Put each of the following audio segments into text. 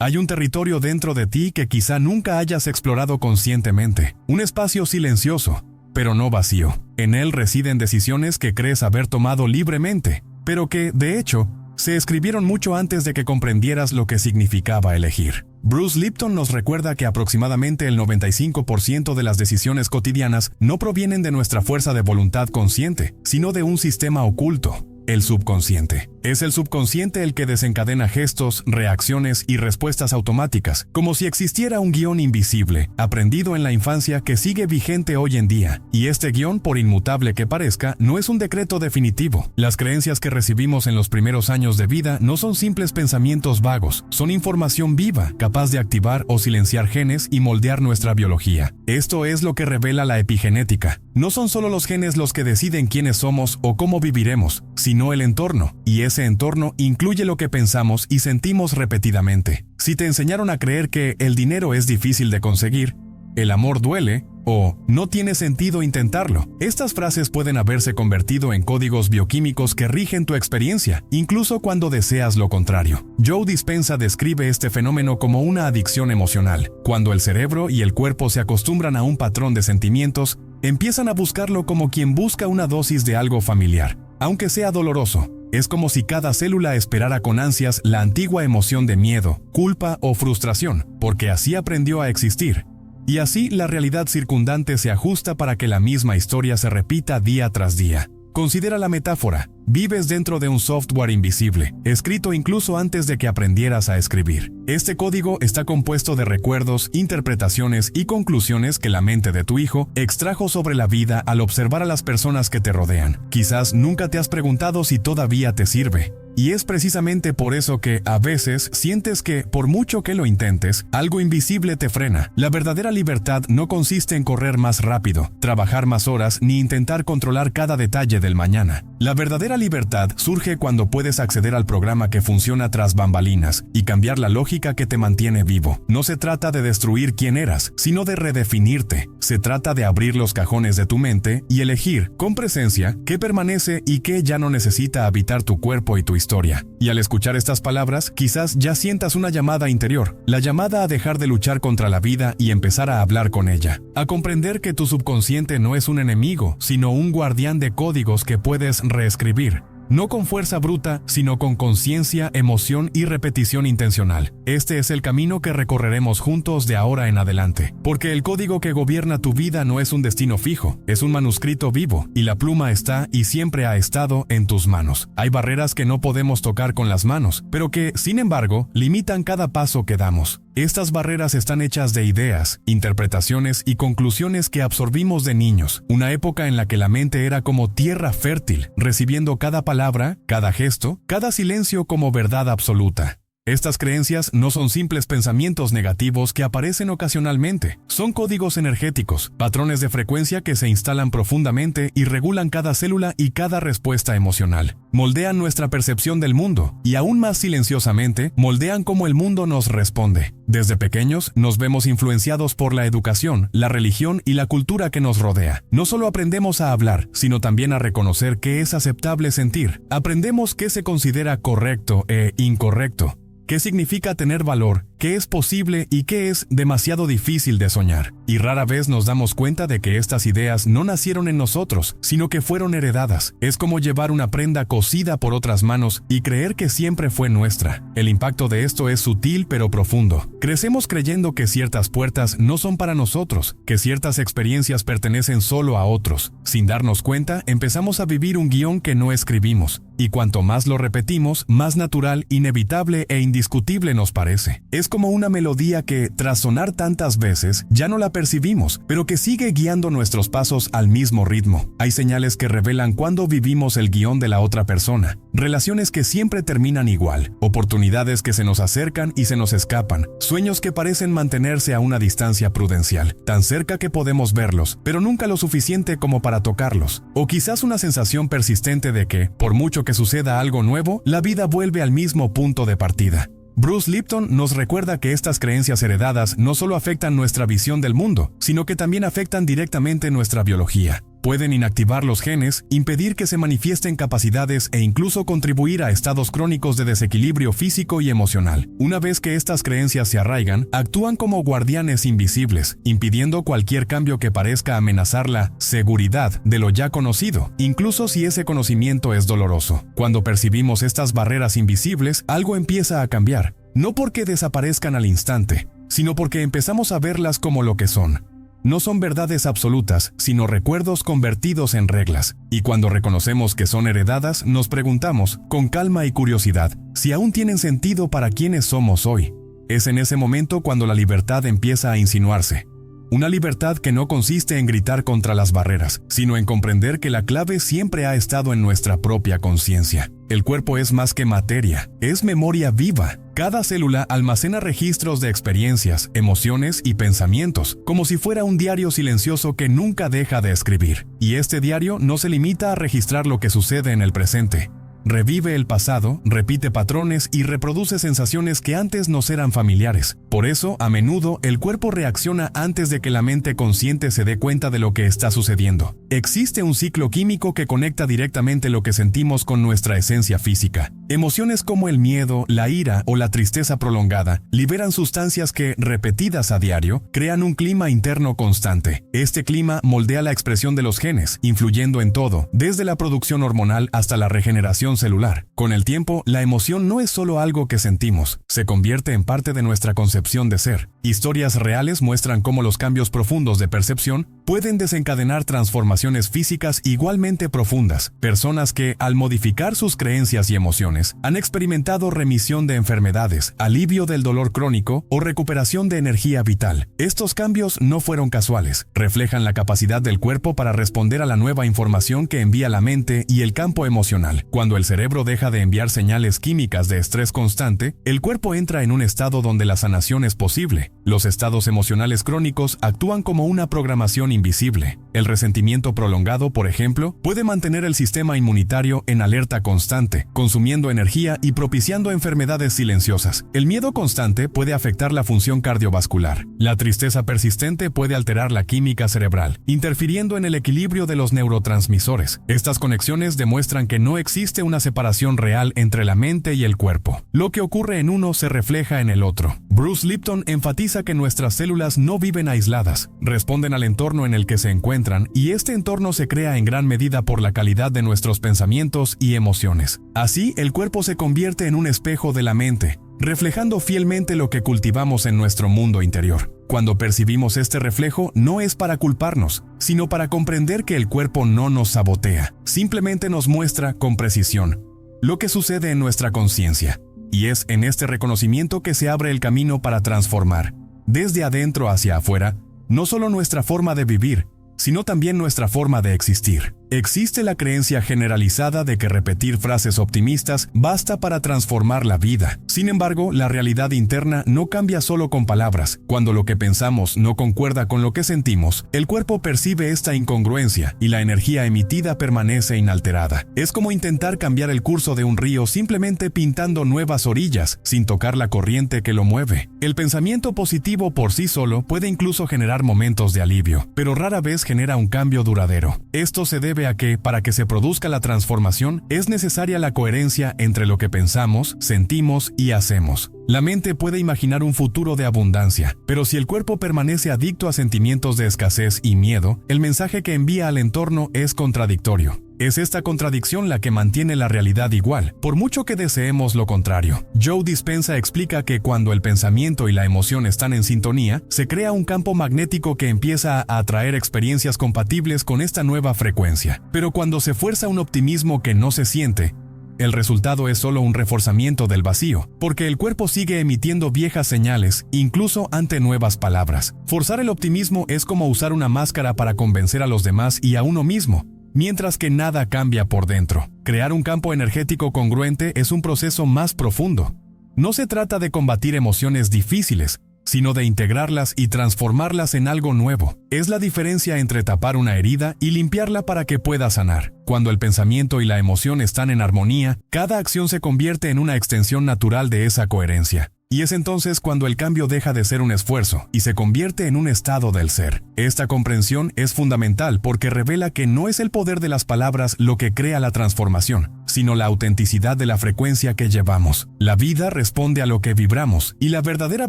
Hay un territorio dentro de ti que quizá nunca hayas explorado conscientemente, un espacio silencioso, pero no vacío. En él residen decisiones que crees haber tomado libremente, pero que, de hecho, se escribieron mucho antes de que comprendieras lo que significaba elegir. Bruce Lipton nos recuerda que aproximadamente el 95% de las decisiones cotidianas no provienen de nuestra fuerza de voluntad consciente, sino de un sistema oculto, el subconsciente. Es el subconsciente el que desencadena gestos, reacciones y respuestas automáticas, como si existiera un guión invisible, aprendido en la infancia que sigue vigente hoy en día. Y este guión, por inmutable que parezca, no es un decreto definitivo. Las creencias que recibimos en los primeros años de vida no son simples pensamientos vagos, son información viva, capaz de activar o silenciar genes y moldear nuestra biología. Esto es lo que revela la epigenética. No son solo los genes los que deciden quiénes somos o cómo viviremos, sino el entorno, y ese entorno incluye lo que pensamos y sentimos repetidamente. Si te enseñaron a creer que el dinero es difícil de conseguir, el amor duele, o no tiene sentido intentarlo, estas frases pueden haberse convertido en códigos bioquímicos que rigen tu experiencia, incluso cuando deseas lo contrario. Joe Dispenza describe este fenómeno como una adicción emocional. Cuando el cerebro y el cuerpo se acostumbran a un patrón de sentimientos, empiezan a buscarlo como quien busca una dosis de algo familiar, aunque sea doloroso. Es como si cada célula esperara con ansias la antigua emoción de miedo, culpa o frustración, porque así aprendió a existir. Y así la realidad circundante se ajusta para que la misma historia se repita día tras día. Considera la metáfora. Vives dentro de un software invisible, escrito incluso antes de que aprendieras a escribir. Este código está compuesto de recuerdos, interpretaciones y conclusiones que la mente de tu hijo extrajo sobre la vida al observar a las personas que te rodean. Quizás nunca te has preguntado si todavía te sirve. Y es precisamente por eso que, a veces, sientes que, por mucho que lo intentes, algo invisible te frena. La verdadera libertad no consiste en correr más rápido, trabajar más horas, ni intentar controlar cada detalle del mañana. La verdadera libertad surge cuando puedes acceder al programa que funciona tras bambalinas y cambiar la lógica que te mantiene vivo. No se trata de destruir quién eras, sino de redefinirte. Se trata de abrir los cajones de tu mente y elegir, con presencia, qué permanece y qué ya no necesita habitar tu cuerpo y tu historia. Y al escuchar estas palabras, quizás ya sientas una llamada interior, la llamada a dejar de luchar contra la vida y empezar a hablar con ella, a comprender que tu subconsciente no es un enemigo, sino un guardián de códigos que puedes reescribir. No con fuerza bruta, sino con conciencia, emoción y repetición intencional. Este es el camino que recorreremos juntos de ahora en adelante. Porque el código que gobierna tu vida no es un destino fijo, es un manuscrito vivo, y la pluma está y siempre ha estado en tus manos. Hay barreras que no podemos tocar con las manos, pero que, sin embargo, limitan cada paso que damos. Estas barreras están hechas de ideas, interpretaciones y conclusiones que absorbimos de niños, una época en la que la mente era como tierra fértil, recibiendo cada palabra, cada gesto, cada silencio como verdad absoluta. Estas creencias no son simples pensamientos negativos que aparecen ocasionalmente, son códigos energéticos, patrones de frecuencia que se instalan profundamente y regulan cada célula y cada respuesta emocional. Moldean nuestra percepción del mundo y aún más silenciosamente, moldean cómo el mundo nos responde. Desde pequeños nos vemos influenciados por la educación, la religión y la cultura que nos rodea. No solo aprendemos a hablar, sino también a reconocer qué es aceptable sentir. Aprendemos qué se considera correcto e incorrecto. ¿Qué significa tener valor? ¿Qué es posible y qué es demasiado difícil de soñar? Y rara vez nos damos cuenta de que estas ideas no nacieron en nosotros, sino que fueron heredadas. Es como llevar una prenda cosida por otras manos y creer que siempre fue nuestra. El impacto de esto es sutil pero profundo. Crecemos creyendo que ciertas puertas no son para nosotros, que ciertas experiencias pertenecen solo a otros. Sin darnos cuenta, empezamos a vivir un guión que no escribimos. Y cuanto más lo repetimos, más natural, inevitable e indiscutible nos parece. Es como una melodía que, tras sonar tantas veces, ya no la percibimos, pero que sigue guiando nuestros pasos al mismo ritmo. Hay señales que revelan cuándo vivimos el guión de la otra persona, relaciones que siempre terminan igual, oportunidades que se nos acercan y se nos escapan, sueños que parecen mantenerse a una distancia prudencial, tan cerca que podemos verlos, pero nunca lo suficiente como para tocarlos. O quizás una sensación persistente de que, por mucho que suceda algo nuevo, la vida vuelve al mismo punto de partida. Bruce Lipton nos recuerda que estas creencias heredadas no solo afectan nuestra visión del mundo, sino que también afectan directamente nuestra biología. Pueden inactivar los genes, impedir que se manifiesten capacidades e incluso contribuir a estados crónicos de desequilibrio físico y emocional. Una vez que estas creencias se arraigan, actúan como guardianes invisibles, impidiendo cualquier cambio que parezca amenazar la seguridad de lo ya conocido, incluso si ese conocimiento es doloroso. Cuando percibimos estas barreras invisibles, algo empieza a cambiar, no porque desaparezcan al instante, sino porque empezamos a verlas como lo que son. No son verdades absolutas, sino recuerdos convertidos en reglas. Y cuando reconocemos que son heredadas, nos preguntamos, con calma y curiosidad, si aún tienen sentido para quienes somos hoy. Es en ese momento cuando la libertad empieza a insinuarse. Una libertad que no consiste en gritar contra las barreras, sino en comprender que la clave siempre ha estado en nuestra propia conciencia. El cuerpo es más que materia, es memoria viva. Cada célula almacena registros de experiencias, emociones y pensamientos, como si fuera un diario silencioso que nunca deja de escribir. Y este diario no se limita a registrar lo que sucede en el presente. Revive el pasado, repite patrones y reproduce sensaciones que antes nos eran familiares. Por eso, a menudo, el cuerpo reacciona antes de que la mente consciente se dé cuenta de lo que está sucediendo. Existe un ciclo químico que conecta directamente lo que sentimos con nuestra esencia física. Emociones como el miedo, la ira o la tristeza prolongada liberan sustancias que, repetidas a diario, crean un clima interno constante. Este clima moldea la expresión de los genes, influyendo en todo, desde la producción hormonal hasta la regeneración celular. Con el tiempo, la emoción no es solo algo que sentimos, se convierte en parte de nuestra concepción de ser. Historias reales muestran cómo los cambios profundos de percepción pueden desencadenar transformaciones físicas igualmente profundas. Personas que, al modificar sus creencias y emociones, han experimentado remisión de enfermedades, alivio del dolor crónico o recuperación de energía vital. Estos cambios no fueron casuales, reflejan la capacidad del cuerpo para responder a la nueva información que envía la mente y el campo emocional. Cuando el cerebro deja de enviar señales químicas de estrés constante, el cuerpo entra en un estado donde la sanación es posible. Los estados emocionales crónicos actúan como una programación invisible. El resentimiento prolongado, por ejemplo, puede mantener el sistema inmunitario en alerta constante, consumiendo energía y propiciando enfermedades silenciosas. El miedo constante puede afectar la función cardiovascular. La tristeza persistente puede alterar la química cerebral, interfiriendo en el equilibrio de los neurotransmisores. Estas conexiones demuestran que no existe una separación real entre la mente y el cuerpo. Lo que ocurre en uno se refleja en el otro. Bruce Lipton enfatiza que nuestras células no viven aisladas, responden al entorno en el que se encuentran y este entorno se crea en gran medida por la calidad de nuestros pensamientos y emociones. Así, el cuerpo se convierte en un espejo de la mente, reflejando fielmente lo que cultivamos en nuestro mundo interior. Cuando percibimos este reflejo, no es para culparnos, sino para comprender que el cuerpo no nos sabotea, simplemente nos muestra con precisión lo que sucede en nuestra conciencia. Y es en este reconocimiento que se abre el camino para transformar, desde adentro hacia afuera, no solo nuestra forma de vivir, sino también nuestra forma de existir. Existe la creencia generalizada de que repetir frases optimistas basta para transformar la vida. Sin embargo, la realidad interna no cambia solo con palabras. Cuando lo que pensamos no concuerda con lo que sentimos, el cuerpo percibe esta incongruencia y la energía emitida permanece inalterada. Es como intentar cambiar el curso de un río simplemente pintando nuevas orillas, sin tocar la corriente que lo mueve. El pensamiento positivo por sí solo puede incluso generar momentos de alivio, pero rara vez genera un cambio duradero. Esto se debe a que, para que se produzca la transformación, es necesaria la coherencia entre lo que pensamos, sentimos y hacemos. La mente puede imaginar un futuro de abundancia, pero si el cuerpo permanece adicto a sentimientos de escasez y miedo, el mensaje que envía al entorno es contradictorio. Es esta contradicción la que mantiene la realidad igual, por mucho que deseemos lo contrario. Joe Dispenza explica que cuando el pensamiento y la emoción están en sintonía, se crea un campo magnético que empieza a atraer experiencias compatibles con esta nueva frecuencia. Pero cuando se fuerza un optimismo que no se siente, el resultado es solo un reforzamiento del vacío, porque el cuerpo sigue emitiendo viejas señales, incluso ante nuevas palabras. Forzar el optimismo es como usar una máscara para convencer a los demás y a uno mismo, mientras que nada cambia por dentro. Crear un campo energético congruente es un proceso más profundo. No se trata de combatir emociones difíciles, sino de integrarlas y transformarlas en algo nuevo. Es la diferencia entre tapar una herida y limpiarla para que pueda sanar. Cuando el pensamiento y la emoción están en armonía, cada acción se convierte en una extensión natural de esa coherencia. Y es entonces cuando el cambio deja de ser un esfuerzo y se convierte en un estado del ser. Esta comprensión es fundamental porque revela que no es el poder de las palabras lo que crea la transformación, sino la autenticidad de la frecuencia que llevamos. La vida responde a lo que vibramos, y la verdadera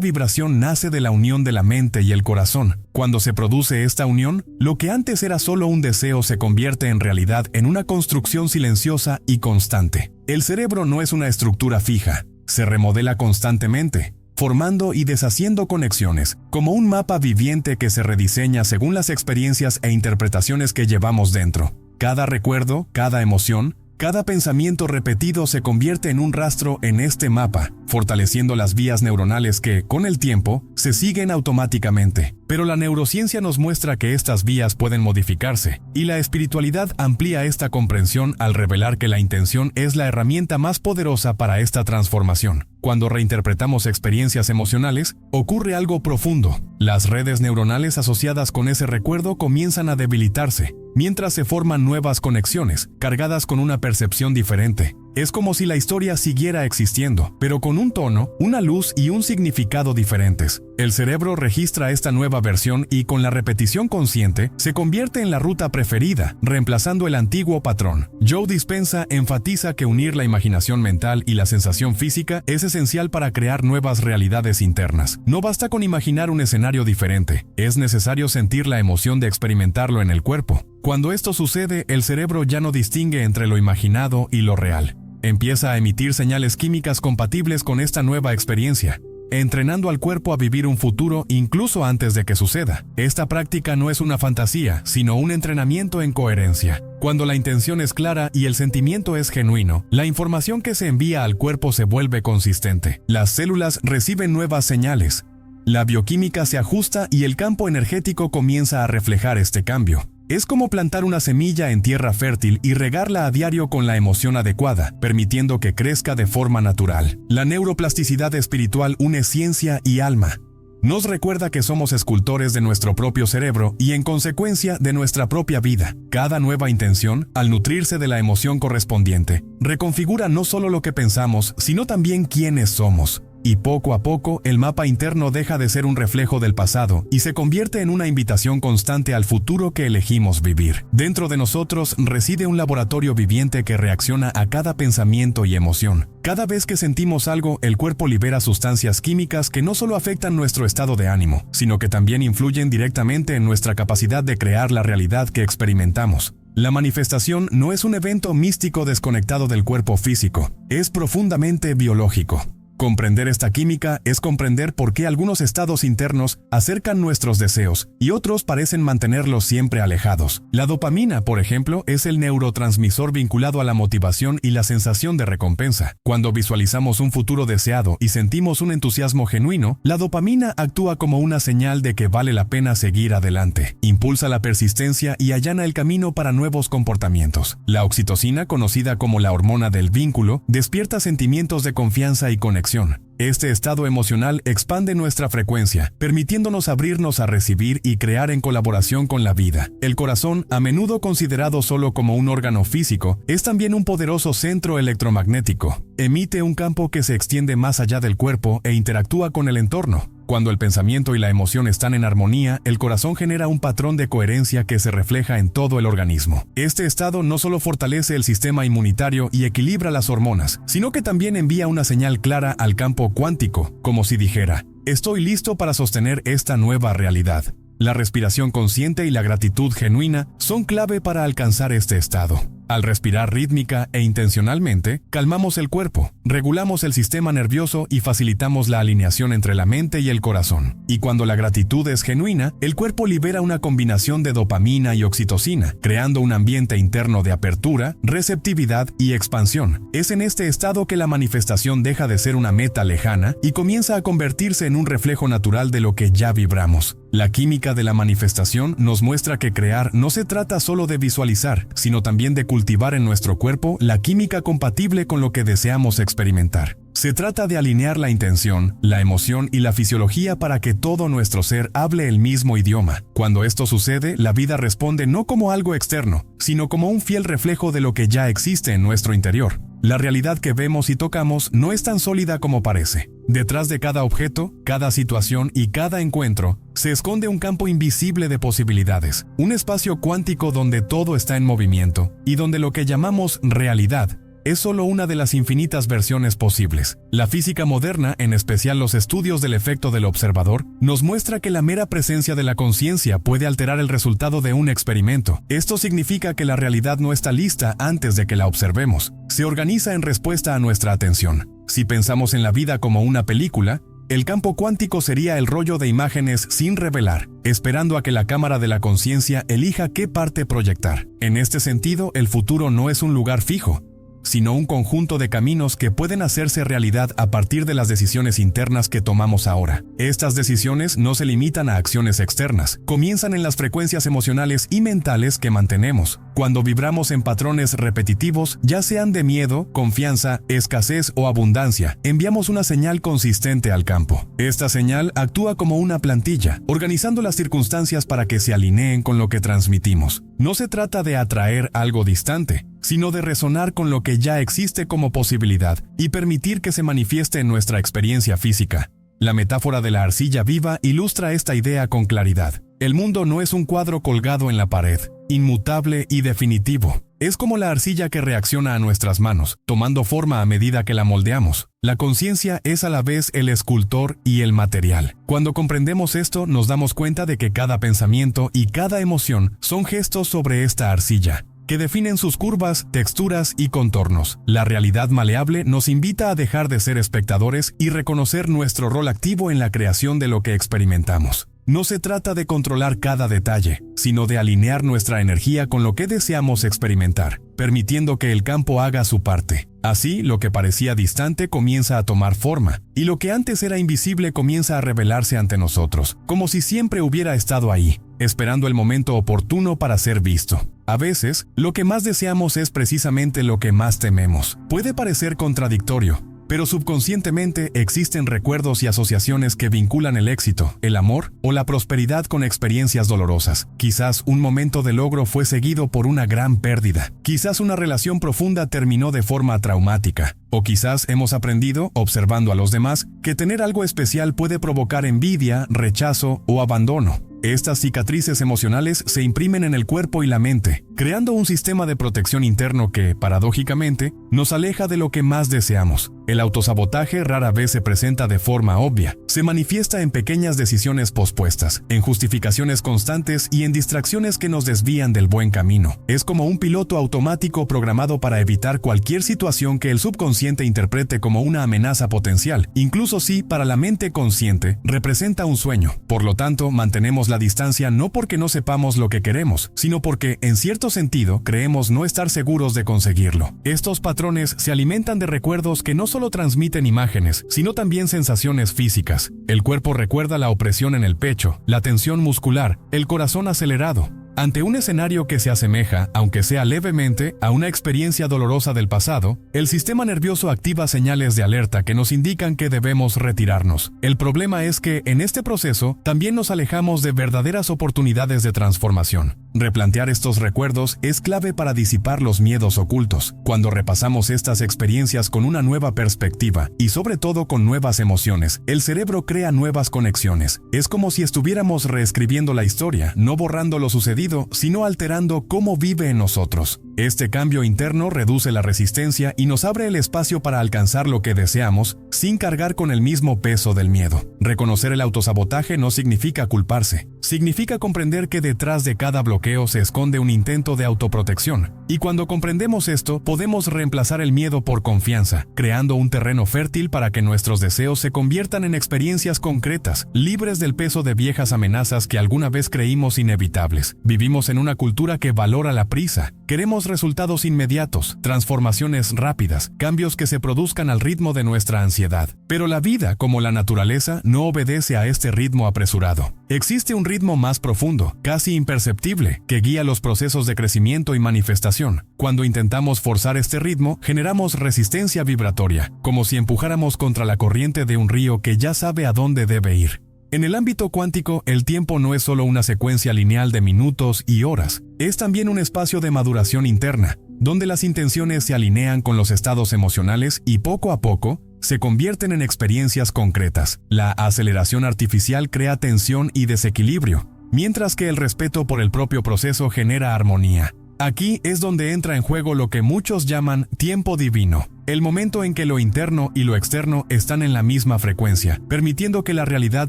vibración nace de la unión de la mente y el corazón. Cuando se produce esta unión, lo que antes era solo un deseo se convierte en realidad en una construcción silenciosa y constante. El cerebro no es una estructura fija, se remodela constantemente, formando y deshaciendo conexiones, como un mapa viviente que se rediseña según las experiencias e interpretaciones que llevamos dentro. Cada recuerdo, cada emoción, cada pensamiento repetido se convierte en un rastro en este mapa, fortaleciendo las vías neuronales que, con el tiempo, se siguen automáticamente. Pero la neurociencia nos muestra que estas vías pueden modificarse, y la espiritualidad amplía esta comprensión al revelar que la intención es la herramienta más poderosa para esta transformación. Cuando reinterpretamos experiencias emocionales, ocurre algo profundo. Las redes neuronales asociadas con ese recuerdo comienzan a debilitarse, mientras se forman nuevas conexiones, cargadas con una percepción diferente. Es como si la historia siguiera existiendo, pero con un tono, una luz y un significado diferentes. El cerebro registra esta nueva versión y, con la repetición consciente, se convierte en la ruta preferida, reemplazando el antiguo patrón. Joe Dispenza enfatiza que unir la imaginación mental y la sensación física es esencial para crear nuevas realidades internas. No basta con imaginar un escenario diferente, es necesario sentir la emoción de experimentarlo en el cuerpo. Cuando esto sucede, el cerebro ya no distingue entre lo imaginado y lo real. Empieza a emitir señales químicas compatibles con esta nueva experiencia, entrenando al cuerpo a vivir un futuro incluso antes de que suceda. Esta práctica no es una fantasía, sino un entrenamiento en coherencia. Cuando la intención es clara y el sentimiento es genuino, la información que se envía al cuerpo se vuelve consistente. Las células reciben nuevas señales. La bioquímica se ajusta y el campo energético comienza a reflejar este cambio. Es como plantar una semilla en tierra fértil y regarla a diario con la emoción adecuada, permitiendo que crezca de forma natural. La neuroplasticidad espiritual une ciencia y alma. Nos recuerda que somos escultores de nuestro propio cerebro y, en consecuencia, de nuestra propia vida. Cada nueva intención, al nutrirse de la emoción correspondiente, reconfigura no solo lo que pensamos, sino también quiénes somos. Y poco a poco, el mapa interno deja de ser un reflejo del pasado y se convierte en una invitación constante al futuro que elegimos vivir. Dentro de nosotros reside un laboratorio viviente que reacciona a cada pensamiento y emoción. Cada vez que sentimos algo, el cuerpo libera sustancias químicas que no solo afectan nuestro estado de ánimo, sino que también influyen directamente en nuestra capacidad de crear la realidad que experimentamos. La manifestación no es un evento místico desconectado del cuerpo físico, es profundamente biológico. Comprender esta química es comprender por qué algunos estados internos acercan nuestros deseos y otros parecen mantenerlos siempre alejados. La dopamina, por ejemplo, es el neurotransmisor vinculado a la motivación y la sensación de recompensa. Cuando visualizamos un futuro deseado y sentimos un entusiasmo genuino, la dopamina actúa como una señal de que vale la pena seguir adelante. Impulsa la persistencia y allana el camino para nuevos comportamientos. La oxitocina, conocida como la hormona del vínculo, despierta sentimientos de confianza y conexión. Este estado emocional expande nuestra frecuencia, permitiéndonos abrirnos a recibir y crear en colaboración con la vida. El corazón, a menudo considerado solo como un órgano físico, es también un poderoso centro electromagnético. Emite un campo que se extiende más allá del cuerpo e interactúa con el entorno. Cuando el pensamiento y la emoción están en armonía, el corazón genera un patrón de coherencia que se refleja en todo el organismo. Este estado no solo fortalece el sistema inmunitario y equilibra las hormonas, sino que también envía una señal clara al campo cuántico, como si dijera: estoy listo para sostener esta nueva realidad. La respiración consciente y la gratitud genuina son clave para alcanzar este estado. Al respirar rítmica e intencionalmente, calmamos el cuerpo, regulamos el sistema nervioso y facilitamos la alineación entre la mente y el corazón. Y cuando la gratitud es genuina, el cuerpo libera una combinación de dopamina y oxitocina, creando un ambiente interno de apertura, receptividad y expansión. Es en este estado que la manifestación deja de ser una meta lejana y comienza a convertirse en un reflejo natural de lo que ya vibramos. La química de la manifestación nos muestra que crear no se trata solo de visualizar, sino también de cultivar en nuestro cuerpo la química compatible con lo que deseamos experimentar. Se trata de alinear la intención, la emoción y la fisiología para que todo nuestro ser hable el mismo idioma. Cuando esto sucede, la vida responde no como algo externo, sino como un fiel reflejo de lo que ya existe en nuestro interior. La realidad que vemos y tocamos no es tan sólida como parece. Detrás de cada objeto, cada situación y cada encuentro, se esconde un campo invisible de posibilidades, un espacio cuántico donde todo está en movimiento, y donde lo que llamamos realidad es solo una de las infinitas versiones posibles. La física moderna, en especial los estudios del efecto del observador, nos muestra que la mera presencia de la conciencia puede alterar el resultado de un experimento. Esto significa que la realidad no está lista antes de que la observemos. Se organiza en respuesta a nuestra atención. Si pensamos en la vida como una película, el campo cuántico sería el rollo de imágenes sin revelar, esperando a que la cámara de la conciencia elija qué parte proyectar. En este sentido, el futuro no es un lugar fijo, sino un conjunto de caminos que pueden hacerse realidad a partir de las decisiones internas que tomamos ahora. Estas decisiones no se limitan a acciones externas, comienzan en las frecuencias emocionales y mentales que mantenemos. Cuando vibramos en patrones repetitivos, ya sean de miedo, confianza, escasez o abundancia, enviamos una señal consistente al campo. Esta señal actúa como una plantilla, organizando las circunstancias para que se alineen con lo que transmitimos. No se trata de atraer algo distante, sino de resonar con lo que ya existe como posibilidad y permitir que se manifieste en nuestra experiencia física. La metáfora de la arcilla viva ilustra esta idea con claridad. El mundo no es un cuadro colgado en la pared, inmutable y definitivo. Es como la arcilla que reacciona a nuestras manos, tomando forma a medida que la moldeamos. La conciencia es a la vez el escultor y el material. Cuando comprendemos esto, nos damos cuenta de que cada pensamiento y cada emoción son gestos sobre esta arcilla, que definen sus curvas, texturas y contornos. La realidad maleable nos invita a dejar de ser espectadores y reconocer nuestro rol activo en la creación de lo que experimentamos. No se trata de controlar cada detalle, sino de alinear nuestra energía con lo que deseamos experimentar, permitiendo que el campo haga su parte. Así, lo que parecía distante comienza a tomar forma, y lo que antes era invisible comienza a revelarse ante nosotros, como si siempre hubiera estado ahí, esperando el momento oportuno para ser visto. A veces, lo que más deseamos es precisamente lo que más tememos. Puede parecer contradictorio, pero subconscientemente existen recuerdos y asociaciones que vinculan el éxito, el amor o la prosperidad con experiencias dolorosas. Quizás un momento de logro fue seguido por una gran pérdida. Quizás una relación profunda terminó de forma traumática. O quizás hemos aprendido, observando a los demás, que tener algo especial puede provocar envidia, rechazo o abandono. Estas cicatrices emocionales se imprimen en el cuerpo y la mente, creando un sistema de protección interno que, paradójicamente, nos aleja de lo que más deseamos. El autosabotaje rara vez se presenta de forma obvia. Se manifiesta en pequeñas decisiones pospuestas, en justificaciones constantes y en distracciones que nos desvían del buen camino. Es como un piloto automático programado para evitar cualquier situación que el subconsciente interprete como una amenaza potencial, incluso si, para la mente consciente, representa un sueño. Por lo tanto, mantenemos la distancia no porque no sepamos lo que queremos, sino porque, en cierto sentido, creemos no estar seguros de conseguirlo. Estos patrones se alimentan de recuerdos que no solo transmiten imágenes, sino también sensaciones físicas. El cuerpo recuerda la opresión en el pecho, la tensión muscular, el corazón acelerado. Ante un escenario que se asemeja, aunque sea levemente, a una experiencia dolorosa del pasado, el sistema nervioso activa señales de alerta que nos indican que debemos retirarnos. El problema es que, en este proceso, también nos alejamos de verdaderas oportunidades de transformación. Replantear estos recuerdos es clave para disipar los miedos ocultos. Cuando repasamos estas experiencias con una nueva perspectiva, y sobre todo con nuevas emociones, el cerebro crea nuevas conexiones. Es como si estuviéramos reescribiendo la historia, no borrando lo sucedido, sino alterando cómo vive en nosotros. Este cambio interno reduce la resistencia y nos abre el espacio para alcanzar lo que deseamos sin cargar con el mismo peso del miedo. Reconocer el autosabotaje no significa culparse, significa comprender que detrás de cada bloqueo se esconde un intento de autoprotección. Y cuando comprendemos esto, podemos reemplazar el miedo por confianza, creando un terreno fértil para que nuestros deseos se conviertan en experiencias concretas, libres del peso de viejas amenazas que alguna vez creímos inevitables. Vivimos en una cultura que valora la prisa. Queremos resultados inmediatos, transformaciones rápidas, cambios que se produzcan al ritmo de nuestra ansiedad. Pero la vida, como la naturaleza, no obedece a este ritmo apresurado. Existe un ritmo más profundo, casi imperceptible, que guía los procesos de crecimiento y manifestación. Cuando intentamos forzar este ritmo, generamos resistencia vibratoria, como si empujáramos contra la corriente de un río que ya sabe a dónde debe ir. En el ámbito cuántico, el tiempo no es solo una secuencia lineal de minutos y horas, es también un espacio de maduración interna, donde las intenciones se alinean con los estados emocionales y poco a poco se convierten en experiencias concretas. La aceleración artificial crea tensión y desequilibrio, mientras que el respeto por el propio proceso genera armonía. Aquí es donde entra en juego lo que muchos llaman tiempo divino, el momento en que lo interno y lo externo están en la misma frecuencia, permitiendo que la realidad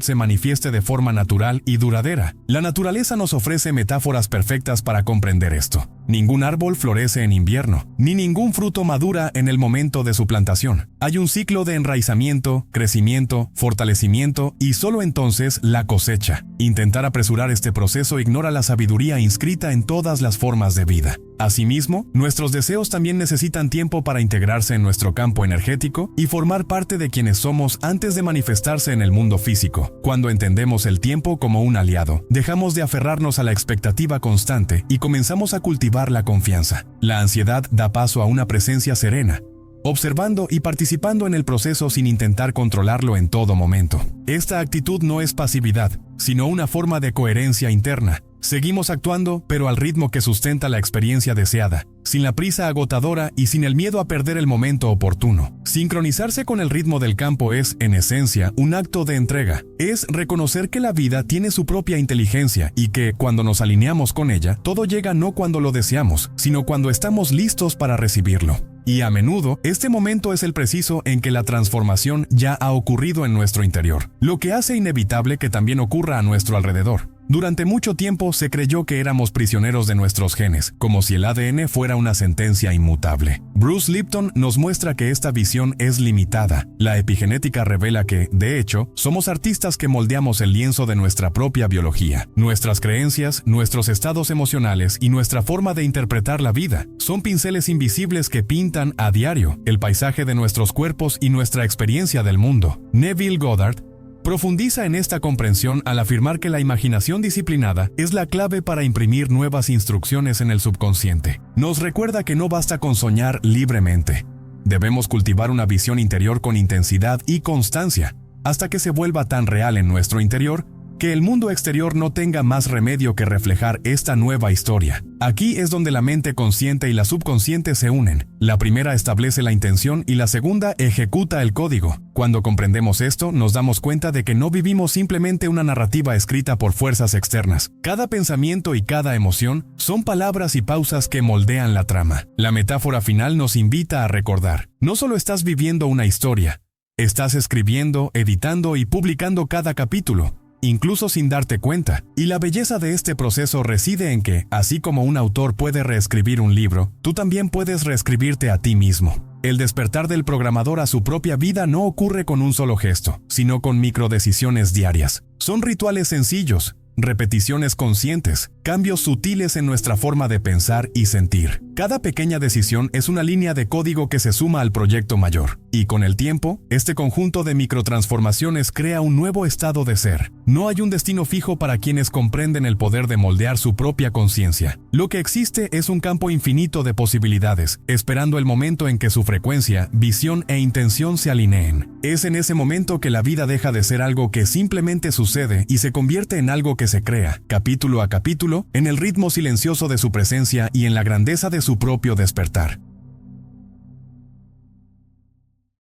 se manifieste de forma natural y duradera. La naturaleza nos ofrece metáforas perfectas para comprender esto. Ningún árbol florece en invierno, ni ningún fruto madura en el momento de su plantación. Hay un ciclo de enraizamiento, crecimiento, fortalecimiento y solo entonces la cosecha. Intentar apresurar este proceso ignora la sabiduría inscrita en todas las formas de vida. Asimismo, nuestros deseos también necesitan tiempo para integrarse en nuestro campo energético y formar parte de quienes somos antes de manifestarse en el mundo físico. Cuando entendemos el tiempo como un aliado, dejamos de aferrarnos a la expectativa constante y comenzamos a cultivar la confianza. La ansiedad da paso a una presencia serena, observando y participando en el proceso sin intentar controlarlo en todo momento. Esta actitud no es pasividad, sino una forma de coherencia interna. Seguimos actuando, pero al ritmo que sustenta la experiencia deseada, sin la prisa agotadora y sin el miedo a perder el momento oportuno. Sincronizarse con el ritmo del campo es, en esencia, un acto de entrega. Es reconocer que la vida tiene su propia inteligencia y que, cuando nos alineamos con ella, todo llega no cuando lo deseamos, sino cuando estamos listos para recibirlo. Y a menudo, este momento es el preciso en que la transformación ya ha ocurrido en nuestro interior, lo que hace inevitable que también ocurra a nuestro alrededor. Durante mucho tiempo se creyó que éramos prisioneros de nuestros genes, como si el ADN fuera una sentencia inmutable. Bruce Lipton nos muestra que esta visión es limitada. La epigenética revela que, de hecho, somos artistas que moldeamos el lienzo de nuestra propia biología. Nuestras creencias, nuestros estados emocionales y nuestra forma de interpretar la vida son pinceles invisibles que pintan a diario el paisaje de nuestros cuerpos y nuestra experiencia del mundo. Neville Goddard profundiza en esta comprensión al afirmar que la imaginación disciplinada es la clave para imprimir nuevas instrucciones en el subconsciente. Nos recuerda que no basta con soñar libremente. Debemos cultivar una visión interior con intensidad y constancia, hasta que se vuelva tan real en nuestro interior que el mundo exterior no tenga más remedio que reflejar esta nueva historia. Aquí es donde la mente consciente y la subconsciente se unen. La primera establece la intención y la segunda ejecuta el código. Cuando comprendemos esto, nos damos cuenta de que no vivimos simplemente una narrativa escrita por fuerzas externas. Cada pensamiento y cada emoción son palabras y pausas que moldean la trama. La metáfora final nos invita a recordar: no solo estás viviendo una historia, estás escribiendo, editando y publicando cada capítulo, incluso sin darte cuenta. Y la belleza de este proceso reside en que, así como un autor puede reescribir un libro, tú también puedes reescribirte a ti mismo. El despertar del programador a su propia vida no ocurre con un solo gesto, sino con microdecisiones diarias. Son rituales sencillos, repeticiones conscientes, cambios sutiles en nuestra forma de pensar y sentir. Cada pequeña decisión es una línea de código que se suma al proyecto mayor. Y con el tiempo, este conjunto de microtransformaciones crea un nuevo estado de ser. No hay un destino fijo para quienes comprenden el poder de moldear su propia conciencia. Lo que existe es un campo infinito de posibilidades, esperando el momento en que su frecuencia, visión e intención se alineen. Es en ese momento que la vida deja de ser algo que simplemente sucede y se convierte en algo que se crea, capítulo a capítulo, en el ritmo silencioso de su presencia y en la grandeza de su propio despertar.